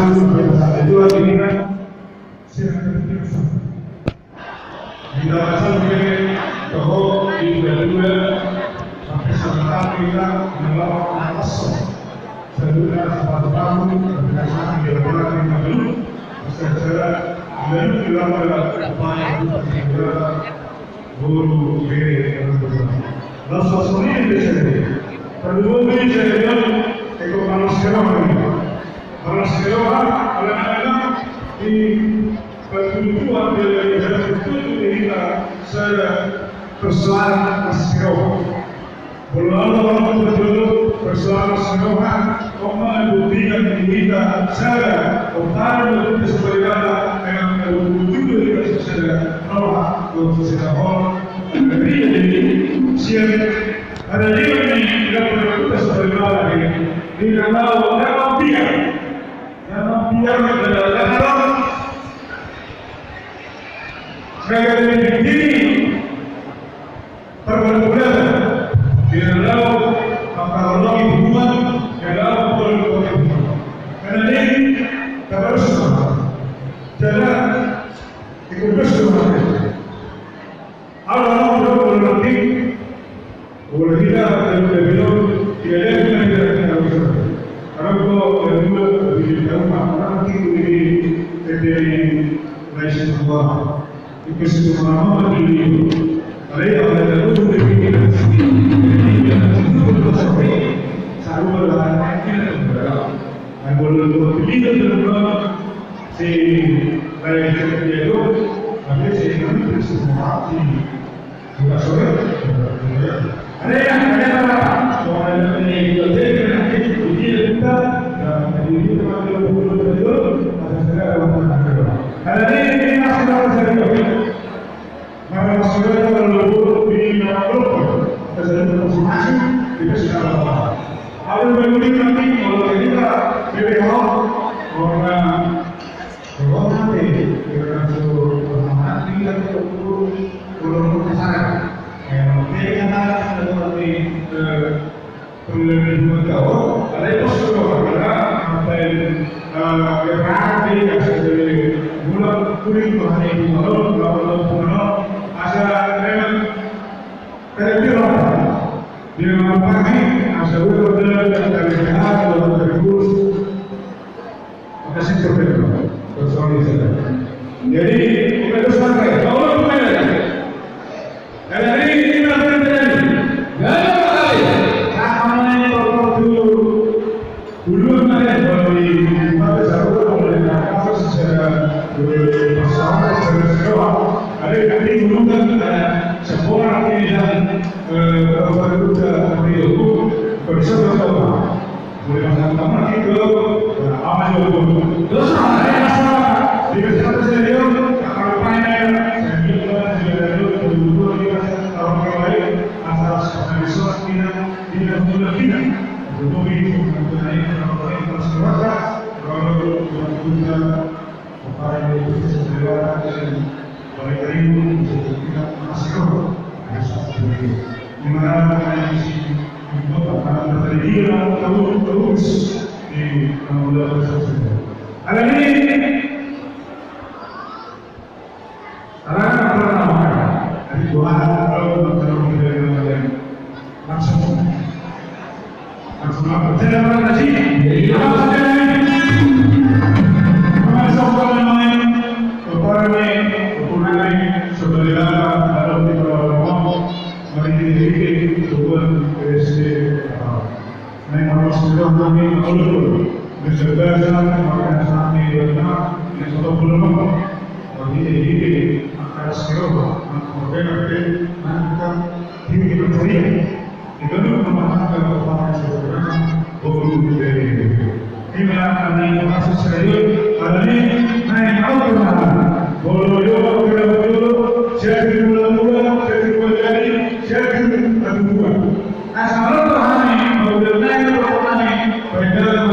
itu lagi kan kita pasal begini toko di dua sampai sebentar kita menolak atas sedunia sepatu tahun berdasarkan dilakukan yang dulu secara lalu dilakukan upaya untuk segera guru yang berbeda. Lalu sesuatu yang disini kedua ini saya ikut panas sekarang anak-anak di kehidupan dari itu kita saya persoalan sekarang berlalu persoalan sekarang orang buktikan kita saya utara untuk sebagai yang juga kita saya Allah untuk sekarang jadi siap ada juga ini kita perlu sebagai di dalam biar adalah mereka ini terberbeda di dalam apalagi hubungan di dalam politik karena ini terus jalan ikut bersama Allah politik boleh tidak terberbeda tidak ada karena kalau kedua di dalam orang ini dari Allah itu semua ini ada yang ada itu begini selalu ada kalau kita berdoa si baik itu tapi si kami semua juga sore ada yang ada soal ini kita ini ada ini masalah serius. Maka saudara perlu dilakukan kesadaran masing-masing di sekolah. Ada bagi kami kalau kita BPH orang nanti kita suruh nanti kita perlu kesadaran. Mereka nanti nanti perlu tahu ada yang sudah ada sampai berarti dari bulan kuning hari ini kalau asa memang terbilang di dalam pagi asa udah dari sehat atau dari kurus masih terbilang persoalan itu jadi kita harus sampai kalau bukan ada ini kita berjalan nggak ada kali namanya waktu dulu ada dari pada sahabat oleh apa secara bersama secara ada nanti mengundang sebuah yang berbeda itu bersama-sama bersama-sama itu amal itu terus ada masalah di kesehatan serius kalau panel saya juga orang lain antara sesuatu tidak mudah tidak untuk itu mengenai orang masyarakat kalau kita upaya itu sesuai dengan baik ini kita masih di mana si untuk akan terjadi terus di mulai tersebut. Ada ini sekarang apa namanya? Dari Tuhan kalau berjalan langsung berjalan lagi. Jadi apa saja ini? Masuk ke dalam kepada saudara dalam di bawah mari Tuhan Yesus memang sudah kami lalu bersebaran maka kami benar yang sudah belum bagi ini akan sekarang mengorbankan maka ini percaya itu memahamkan kepada saudara belum dari ini kami masih serius hari ini naik awal Bolo jadi mula-mula jadi menjadi jadi kedua. Asal rohani mengenai rohani berjalan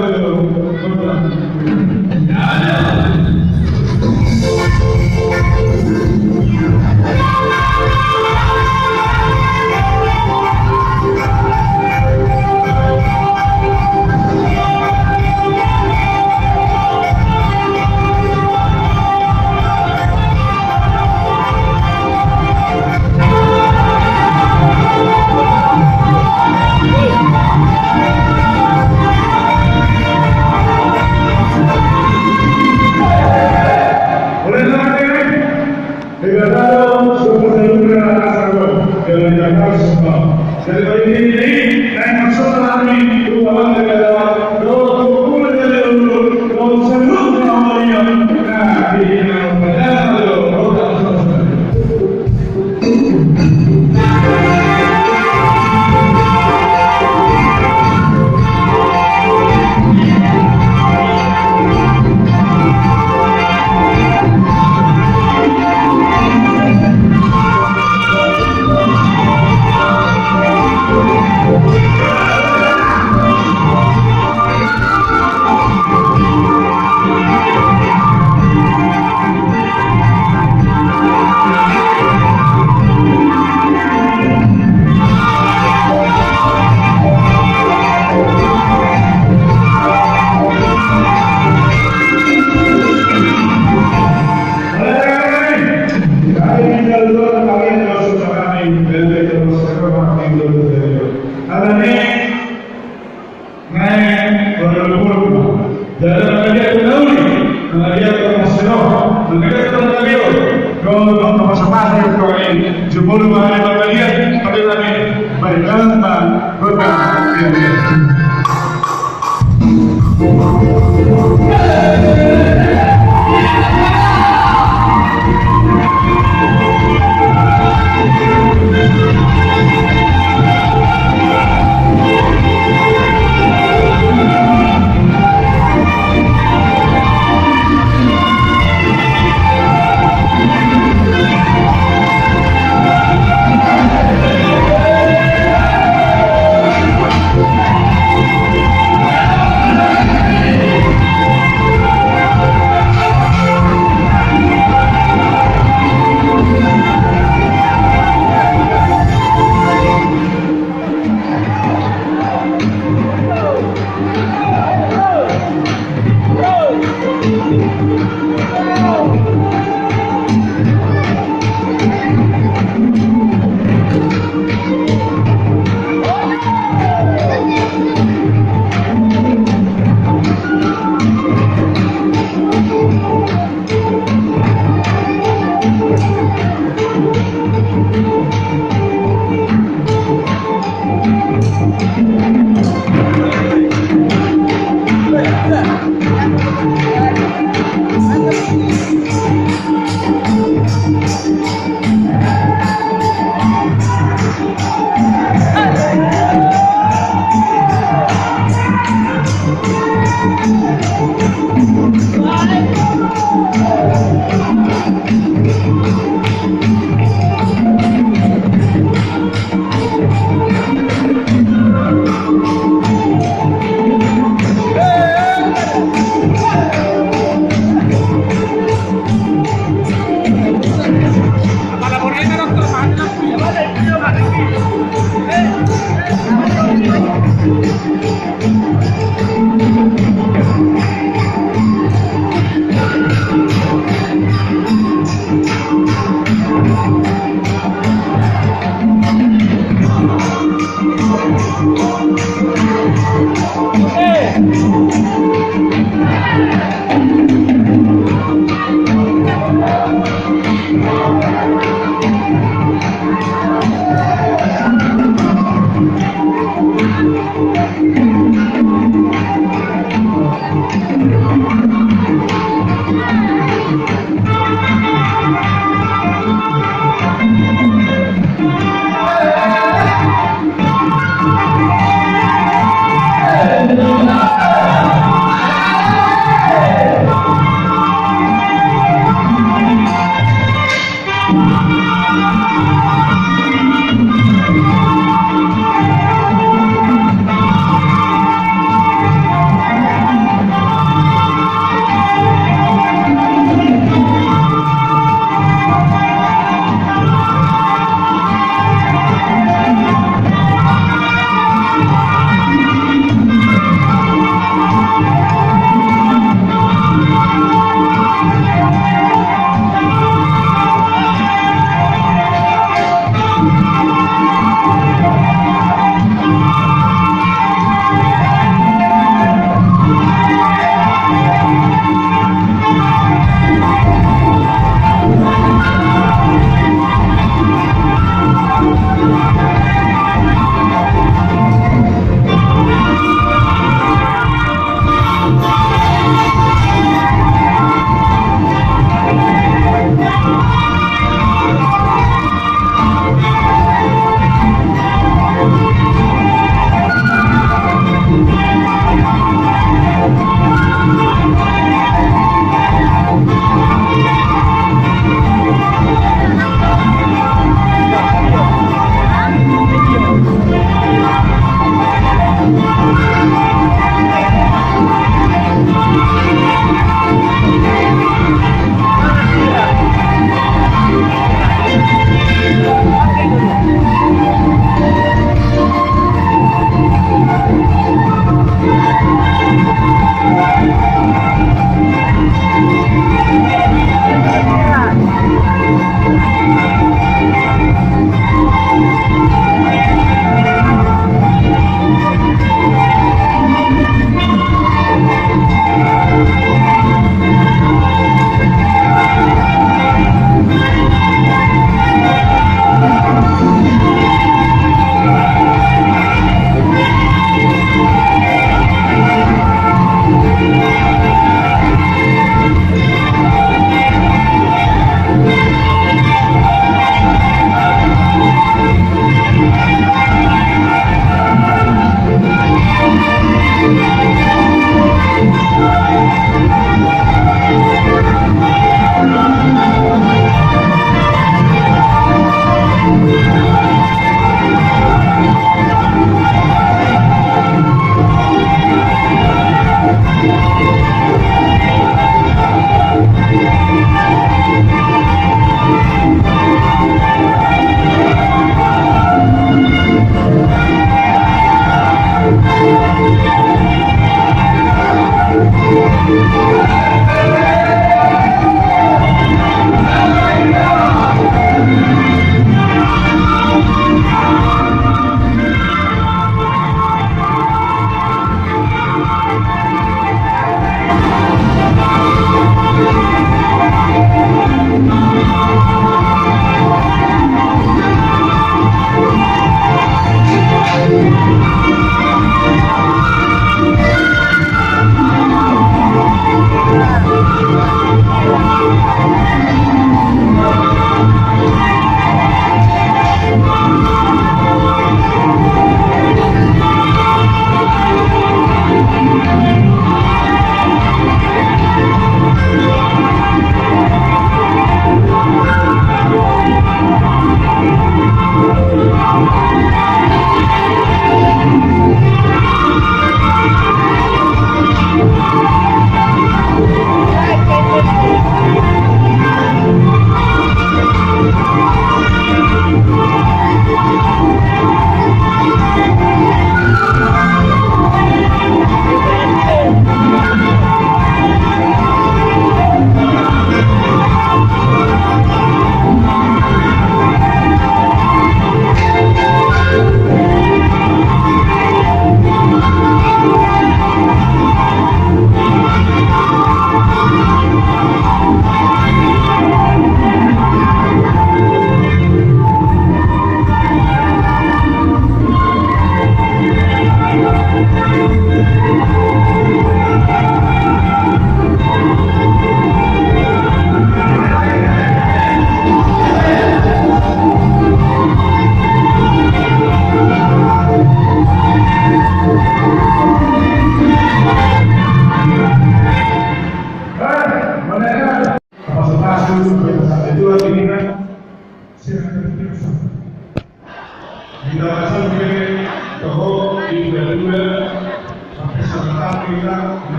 Jumhur Mahkamah kalian pada kami berkata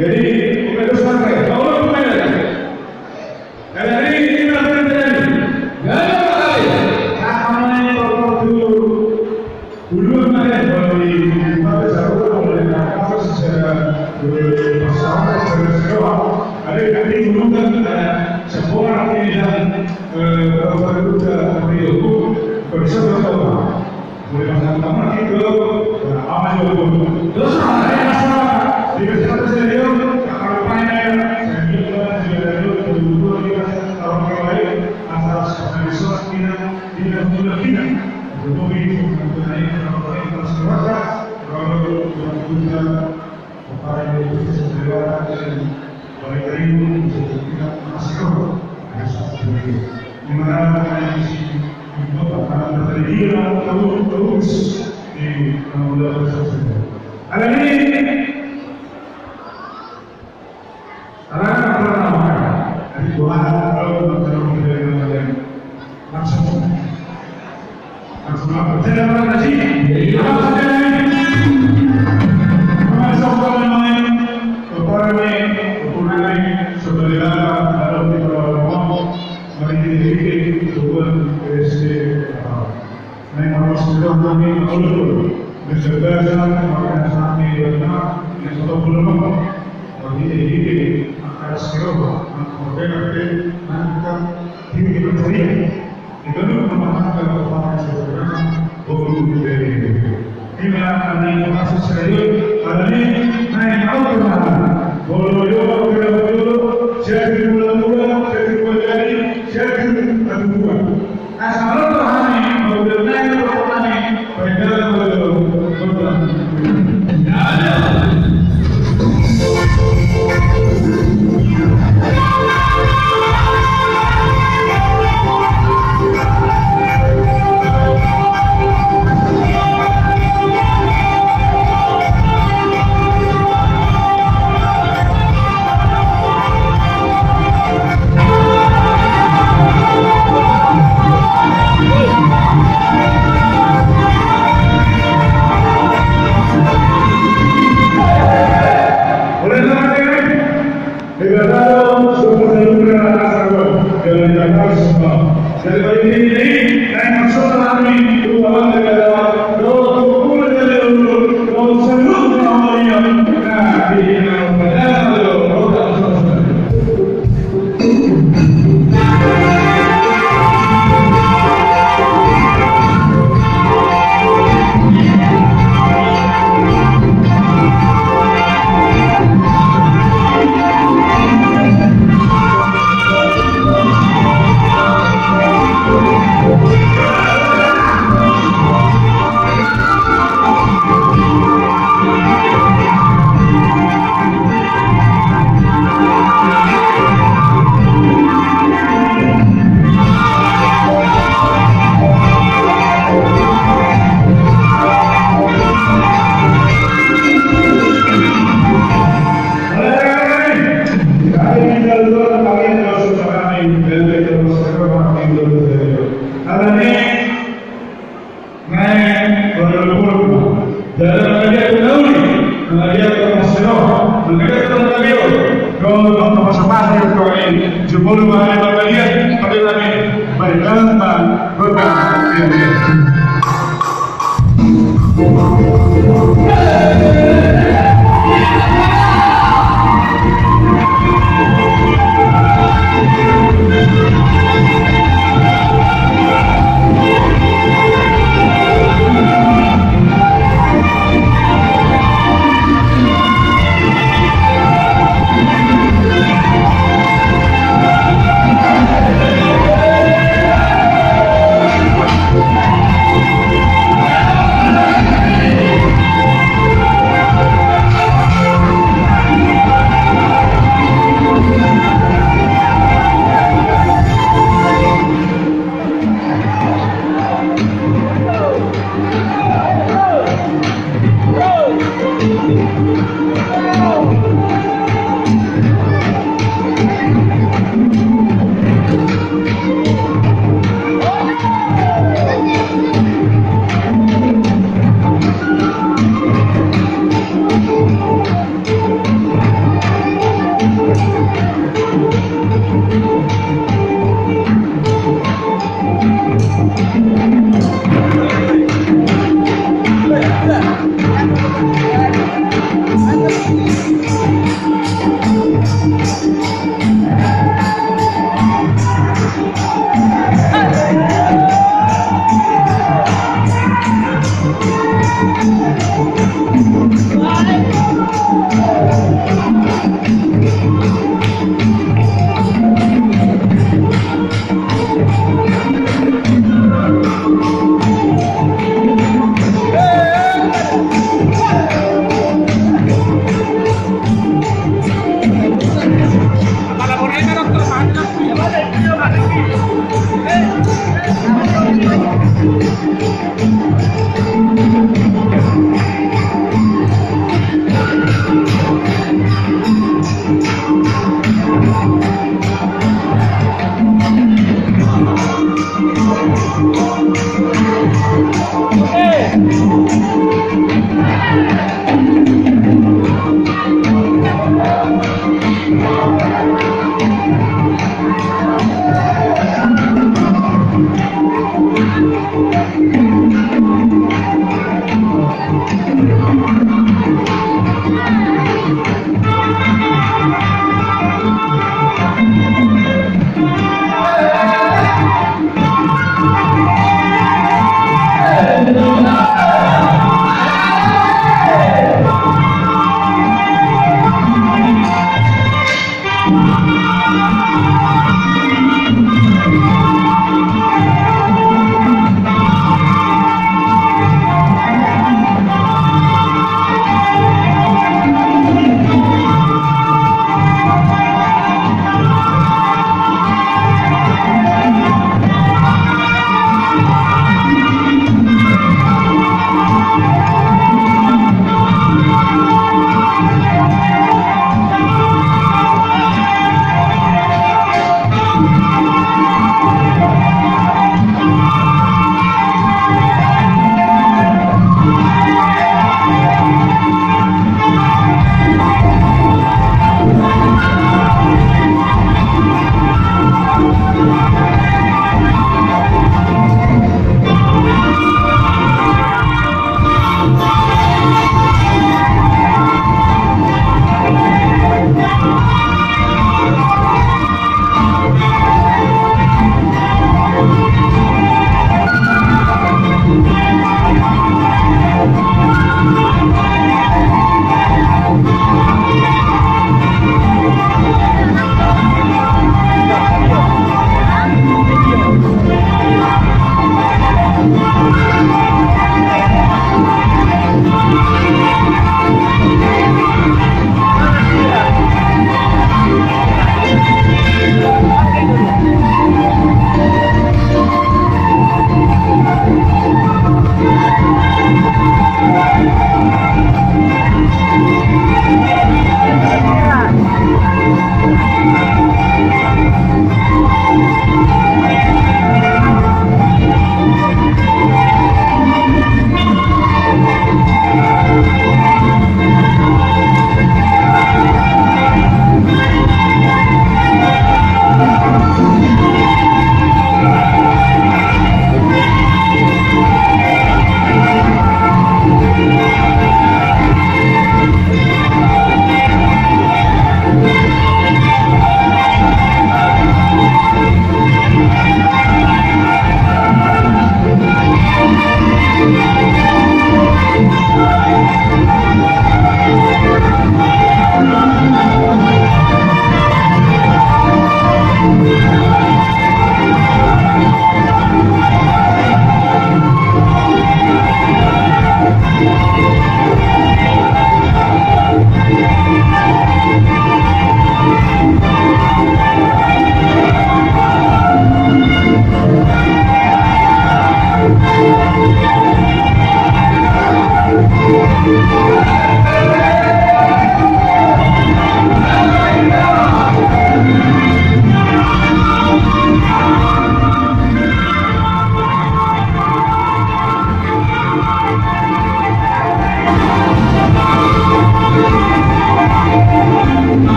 Jadi kita berjalan. Gak ada kali. Sama yang mengenai penonton masyarakat, kalau yang punya kepada itu segera dan baik dari itu bisa tidak masuk ada satu lagi di mana di sini itu akan terjadi terus di bulan tersebut. Ada ini karena dari Tuhan kalau berjalan langsung berjalan lagi.